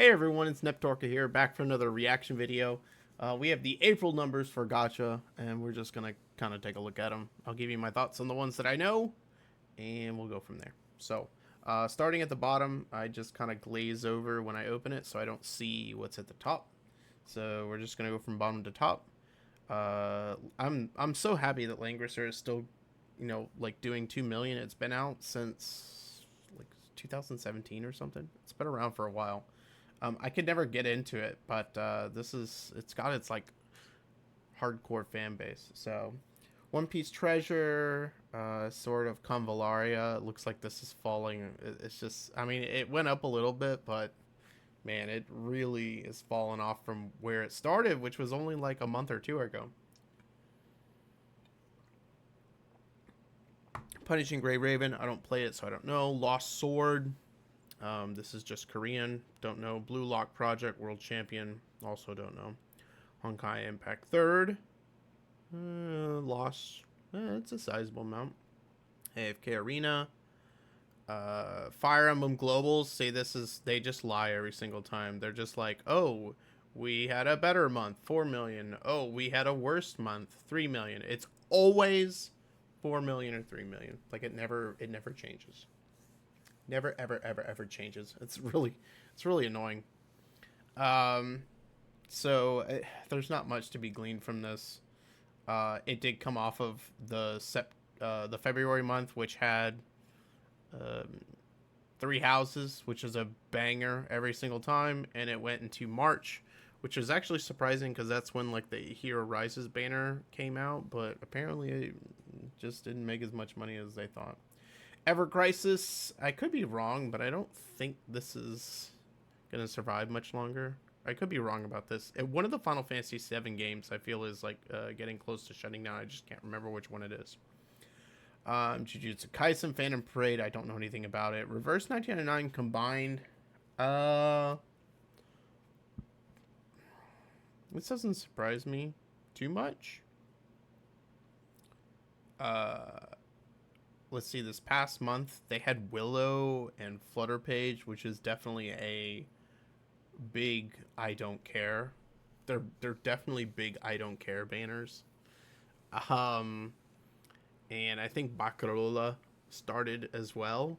Hey everyone, it's Neptorka here, back for another reaction video. We have the April numbers for Gacha, and we're just gonna kind of take a look at them. I'll give you my thoughts on the ones that I know, and we'll go from there. So, starting at the bottom, I just kind of glaze over when I open it, so I don't see what's at the top. So we're just gonna go from bottom to top. I'm so happy that Langrisser is still, like doing 2 million. It's been out since like 2017 or something. It's been around for a while. I could never get into it, but it's got its like hardcore fan base. So, One Piece Treasure, sort of Convallaria. It looks like this is falling. It's just, I mean, it went up a little bit, but man, it really is falling off from where it started, which was only like a month or two ago. Punishing Grey Raven, I don't play it, so I don't know. Lost Sword, this is just Korean. Don't know. Blue Lock Project World Champion. Also don't know. Honkai Impact third. Lost. It's a sizable amount. AFK Arena. Fire Emblem Globals say this is. They just lie every single time. They're just like, oh, we had a better month, 4 million. Oh, we had a worse month, 3 million. It's always 4 million or 3 million. Like it never changes. Never, ever changes. It's really annoying. So there's not much to be gleaned from this. It did come off of the February month, which had Three Houses, which is a banger every single time, and it went into March, which is actually surprising because that's when like the Hero Rises banner came out, but apparently it just didn't make as much money as they thought. Ever Crisis, I could be wrong, but I don't think this is gonna survive much longer. I could be wrong about this. One of the Final Fantasy VII games I feel is like getting close to shutting down. I just can't remember which one it is. Jujutsu Kaisen Phantom Parade, I don't know anything about it. Reverse 1999 combined. This doesn't surprise me too much. Let's see, this past month they had Willow and Flutter Page, which is definitely a big I don't care. They're definitely big I don't care banners. And I think Baccarola started as well.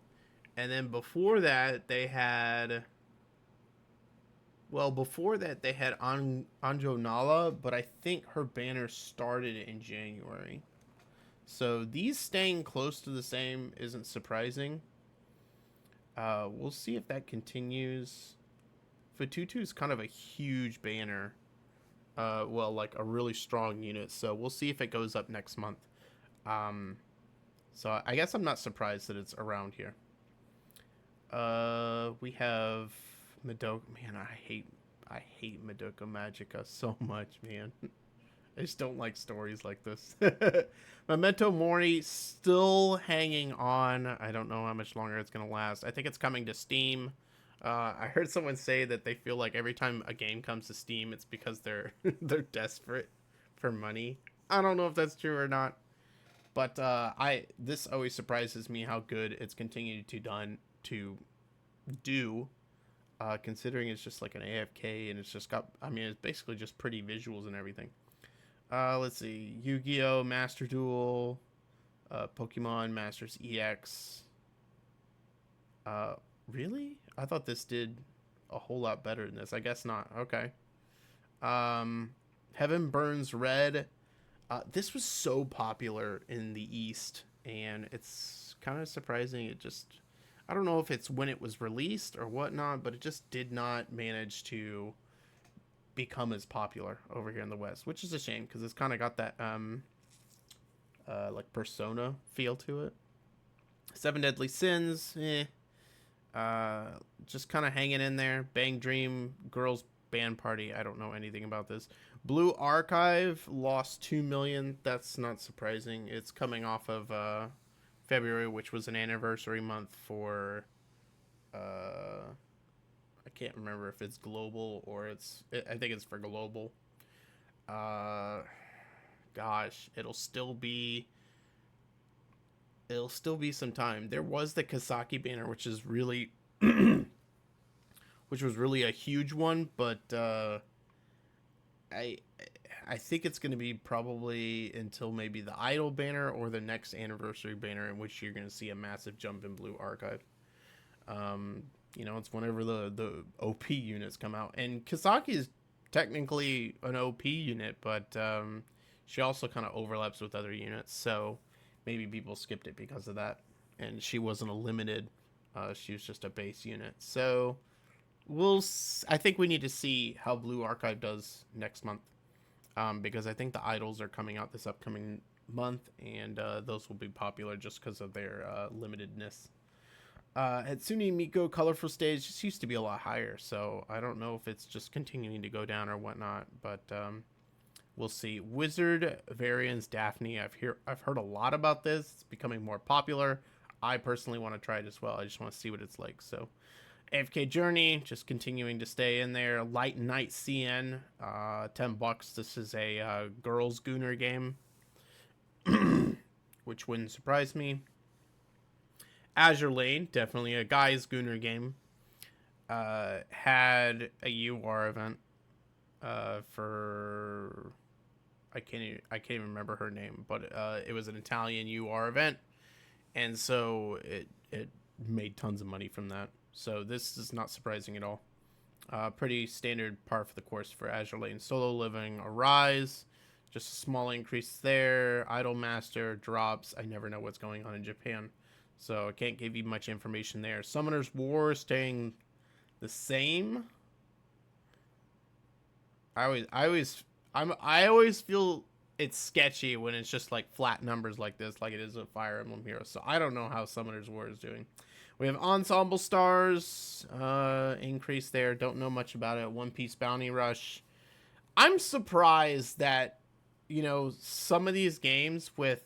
And then before that they had Anjo Nala, but I think her banner started in January. So these staying close to the same isn't surprising. We'll see if that continues. Fatutu is kind of a huge banner. Well, like a really strong unit. So we'll see if it goes up next month. So I guess I'm not surprised that it's around here. We have Madoka. Man, I hate Madoka Magica so much, man. I just don't like stories like this. Memento Mori still hanging on. I don't know how much longer it's going to last. I think it's coming to Steam. I heard someone say that they feel like every time a game comes to Steam, it's because they're they're desperate for money. I don't know if that's true or not. But this always surprises me how good it's continued to do. Considering it's just like an AFK and it's just got, I mean, it's basically just pretty visuals and everything. Let's see, Yu-Gi-Oh! Master Duel, Pokemon Masters EX. Really? I thought this did a whole lot better than this. I guess not. Okay. Heaven Burns Red. This was so popular in the East, and it's kind of surprising. I don't know if it's when it was released or whatnot, but it just did not manage to become as popular over here in the West, which is a shame because it's kind of got that like Persona feel to it. Seven Deadly Sins, just kind of hanging in there. Bang Dream, Girls Band Party, I don't know anything about this. Blue Archive lost 2 million. That's not surprising. It's coming off of February, which was an anniversary month for I can't remember if it's global or I think it's for global. Gosh, it'll still be some time. There was the Kasaki banner, which is really which was really a huge one. But I I think it's going to be probably until maybe the Idol banner or the next anniversary banner, in which you're going to see a massive jump in Blue Archive. Um, it's whenever the OP units come out, and Kisaki is technically an OP unit, but she also kind of overlaps with other units, so maybe people skipped it because of that. And she wasn't a limited; she was just a base unit. So I think we need to see how Blue Archive does next month, because I think the idols are coming out this upcoming month, and those will be popular just because of their limitedness. Hatsune Miku Colorful Stage just used to be a lot higher, so I don't know if it's just continuing to go down or whatnot, but we'll see. Wizard Variants Daphne, I've heard a lot about this. It's becoming more popular. I personally want to try it as well. I just want to see what it's like. So AFK Journey, just continuing to stay in there. Light Night CN, $10. This is a girls Gooner game, which wouldn't surprise me. Azure Lane, definitely a guy's Gooner game. Had a UR event for I can't even remember her name, but it was an Italian UR event, and so it made tons of money from that. So this is not surprising at all. Pretty standard par for the course for Azure Lane. Solo Living, Arise, just a small increase there. Idol Master drops. I never know what's going on in Japan, so I can't give you much information there. Summoner's War staying the same. I always feel it's sketchy when it's just like flat numbers like this, like it is a Fire Emblem Heroes. So I don't know how Summoner's War is doing. We have Ensemble Stars, increase there. Don't know much about it. One Piece Bounty Rush. I'm surprised that, some of these games with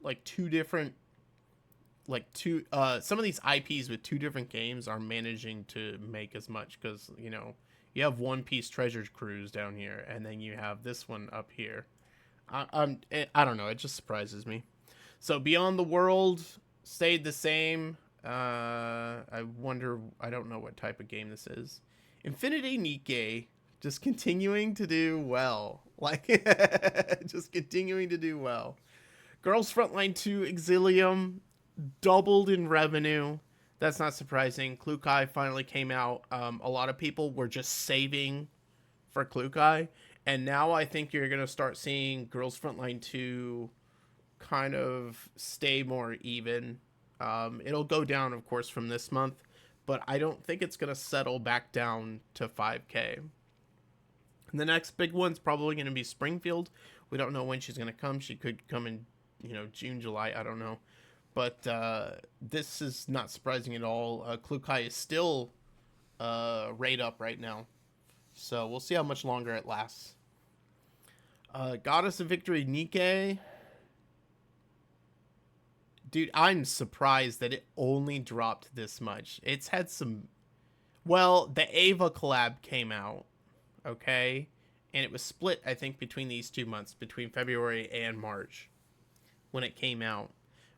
like some of these IPs with two different games are managing to make as much, because, you have One Piece Treasure Cruise down here, and then you have this one up here. I don't know. It just surprises me. So Beyond the World stayed the same. I wonder. I don't know what type of game this is. Infinity Nikkei just continuing to do well. Like, just continuing to do well. Girls Frontline 2 Exilium doubled in revenue. That's not surprising. Klukai finally came out. A lot of people were just saving for Klukai, and now I think you're going to start seeing Girls Frontline 2 kind of stay more even. It'll go down, of course, from this month, but I don't think it's going to settle back down to 5K. And the next big one's probably going to be Springfield. We don't know when she's going to come. She could come in, June, July. I don't know. But this is not surprising at all. Klukai is still rate up right now, so we'll see how much longer it lasts. Goddess of Victory Nikkei. Dude, I'm surprised that it only dropped this much. It's had some... Well, the Ava collab came out, okay? And it was split, I think, between these 2 months, between February and March, when it came out.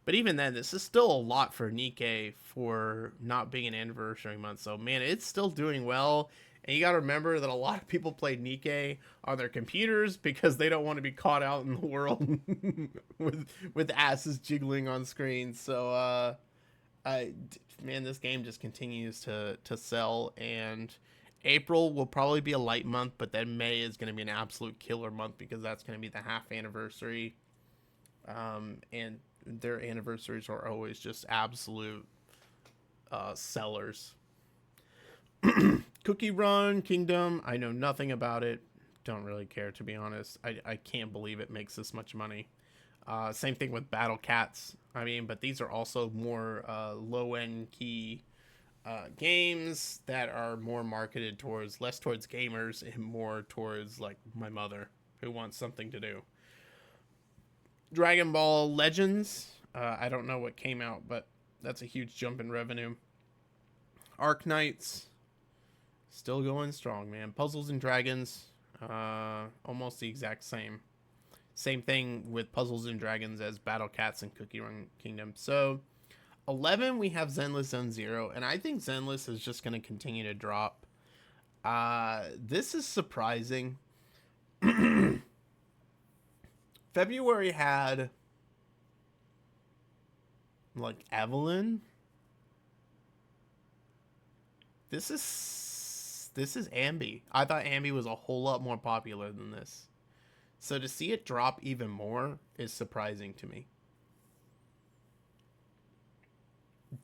But even then, this is still a lot for Nikkei for not being an anniversary month. So, man, it's still doing well. And you got to remember that a lot of people play Nikkei on their computers because they don't want to be caught out in the world with asses jiggling on screen. So, man, this game just continues to sell. And April will probably be a light month, but then May is going to be an absolute killer month because that's going to be the half anniversary. And their anniversaries are always just absolute sellers. Cookie Run Kingdom, I know nothing about it. Don't really care, to be honest. I can't believe it makes this much money. Same thing with Battle Cats. I mean, but these are also more low-end key games that are more marketed less towards gamers and more towards, like, my mother, who wants something to do. Dragon Ball Legends. I don't know what came out, but that's a huge jump in revenue. Arc Knights. Still going strong, man. Puzzles and Dragons. Almost the exact same. Same thing with Puzzles and Dragons as Battle Cats and Cookie Run Kingdom. So, 11, we have Zenless Zone Zero, and I think Zenless is just going to continue to drop. This is surprising. February had like Evelyn. This is Ambi. I thought Ambi was a whole lot more popular than this. So to see it drop even more is surprising to me.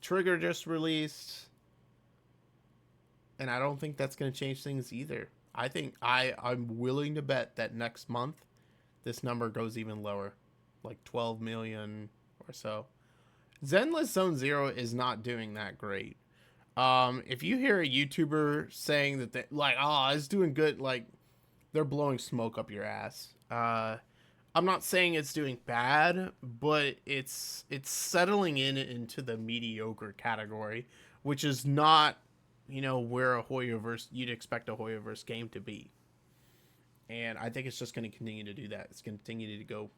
Trigger just released, and I don't think that's going to change things either. I think I'm willing to bet that next month this number goes even lower, like 12 million or so. Zenless Zone Zero is not doing that great. If you hear a YouTuber saying that they like, oh, it's doing good, like they're blowing smoke up your ass. I'm not saying it's doing bad, but it's settling into the mediocre category, which is not, where a Hoyoverse you'd expect a Hoyoverse game to be. And I think it's just going to continue to do that. It's going to continue to go.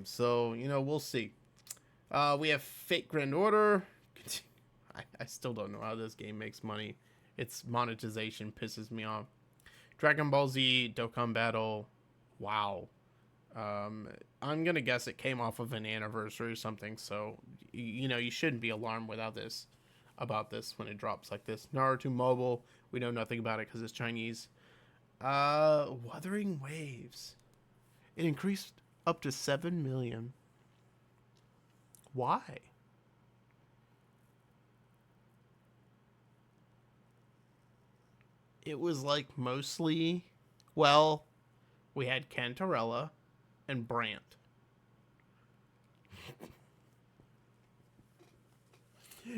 So we'll see. We have Fate Grand Order. I still don't know how this game makes money. Its monetization pisses me off. Dragon Ball Z Dokkan Battle. Wow. I'm gonna guess it came off of an anniversary or something. So you shouldn't be alarmed about this when it drops like this. Naruto Mobile. We know nothing about it because it's Chinese. Wuthering Waves. It increased up to 7 million. Why? It was like mostly, well, we had Cantarella and Brant.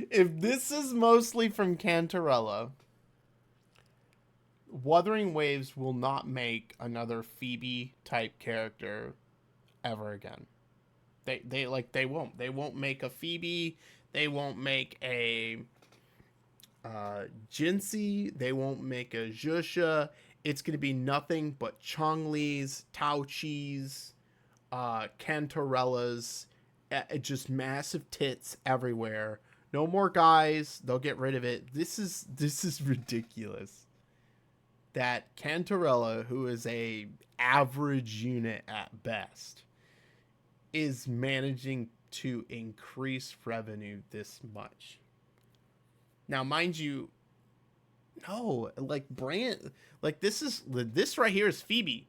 If this is mostly from Cantarella, Wuthering Waves will not make another Phoebe type character ever again. They won't make a Phoebe. They won't make a Jinsei. They won't make a Jusha. It's gonna be nothing but Chongli's, Tauchi's, Cantarellas, just massive tits everywhere. No more guys. They'll get rid of it. This is ridiculous. That Cantarella, who is a average unit at best, is managing to increase revenue this much. Now, mind you, no, like Brand, like this right here is Phoebe.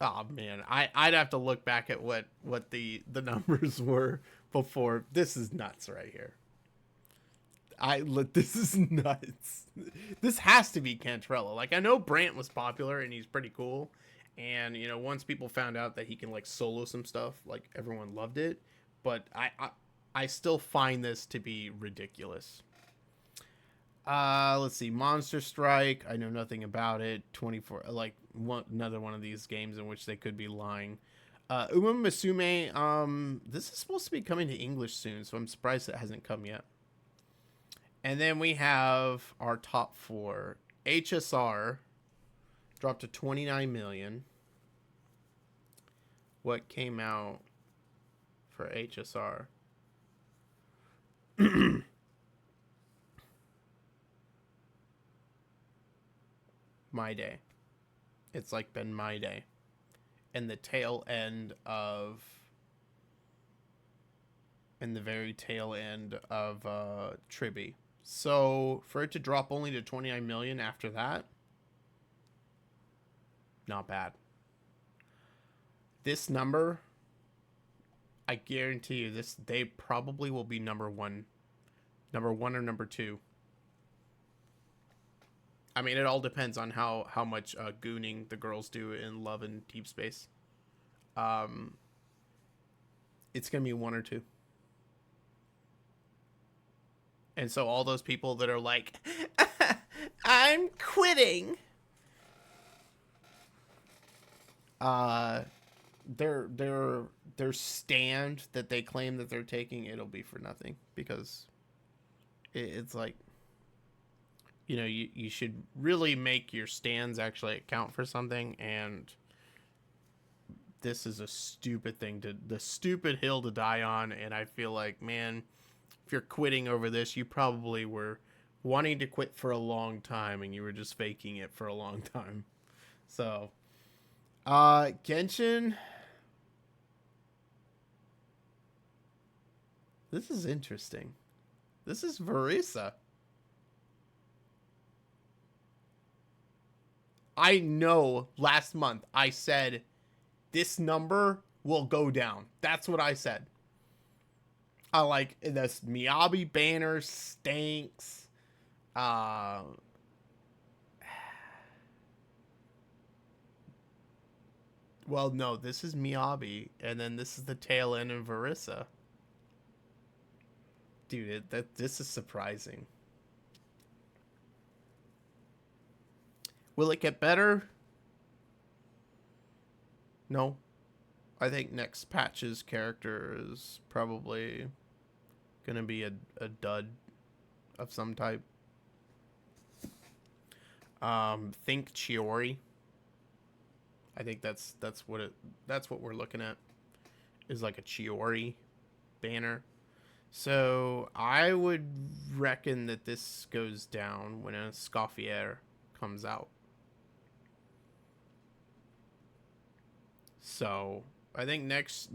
Oh man, I'd have to look back at what the numbers were before. This is nuts right here. This is nuts. This has to be Cantarella. Like I know Brant was popular and he's pretty cool, and once people found out that he can like solo some stuff, like everyone loved it. But I still find this to be ridiculous. Let's see, Monster Strike. I know nothing about it. 24, like another one of these games in which they could be lying. Uma Musume. This is supposed to be coming to English soon, so I'm surprised it hasn't come yet. And then we have our top 4. HSR dropped to 29 million. What came out for HSR? My Day. It's like been My Day. And the very tail end of Tribi. So for it to drop only to 29 million after that, not bad. This number, I guarantee you, they probably will be number one or number 2. I mean, it all depends on how much gooning the girls do in Love and Deep Space. It's gonna be 1 or 2. And so all those people that are like, I'm quitting. Their stand that they claim that they're taking, it'll be for nothing, because it's like, you should really make your stands actually account for something. And this is a stupid thing the stupid hill to die on, and I feel like, man, if you're quitting over this, you probably were wanting to quit for a long time and you were just faking it for a long time. So, Genshin, this is interesting. This is Verisa. I know last month I said this number will go down. That's what I said. I like this Miyabi banner stinks. Well, no, this is Miyabi, and then this is the tail end of Verisa. Dude, this is surprising. Will it get better? No. I think next patch's character is probably gonna be a dud of some type. Think Chiori. I think that's what we're looking at, is like a Chiori banner. So I would reckon that this goes down when a Scoffier comes out. So I think next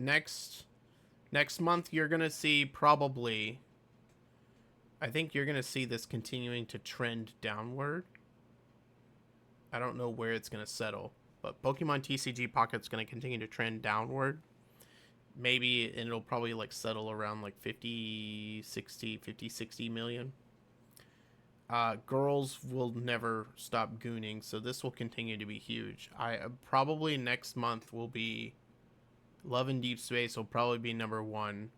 month you're gonna see probably. I think you're gonna see this continuing to trend downward. I don't know where it's gonna settle, but Pokemon TCG Pocket's gonna continue to trend downward. Maybe it'll probably like settle around like 50 60 million. Girls will never stop gooning, so this will continue to be huge. I probably next month will be Love in Deep Space will probably be number 1.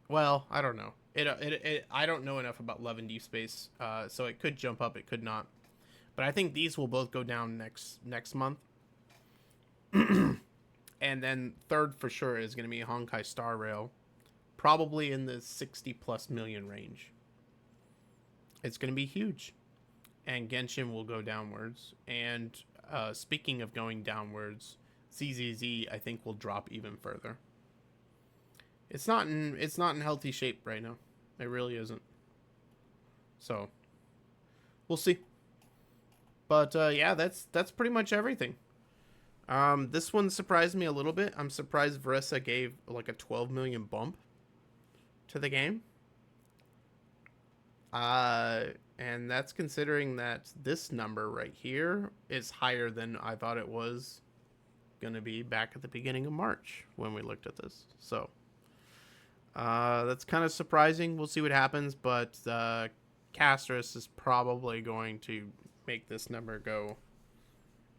Well, I don't know. I don't know enough about Love in Deep Space, so it could jump up, it could not. But I think these will both go down next month. And then third for sure is going to be Honkai Star Rail, probably in the 60+ million range. It's going to be huge. And Genshin will go downwards. And speaking of going downwards, ZZZ I think will drop even further. It's not in healthy shape right now. It really isn't. So we'll see. But yeah, that's pretty much everything. This one surprised me a little bit. I'm surprised Verisa gave like a 12 million bump to the game. And that's considering that this number right here is higher than I thought it was gonna be back at the beginning of March when we looked at this. So that's kind of surprising. We'll see what happens, but Castris is probably going to make this number go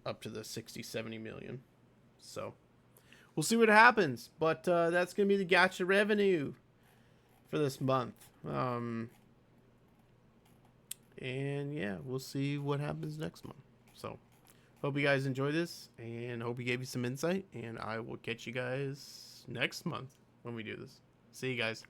up to the 60-70 million. So we'll see what happens, but that's gonna be the gacha revenue for this month. And yeah, we'll see what happens next month. So hope you guys enjoy this, and hope we gave you some insight, and I will catch you guys next month when we do this. See you guys.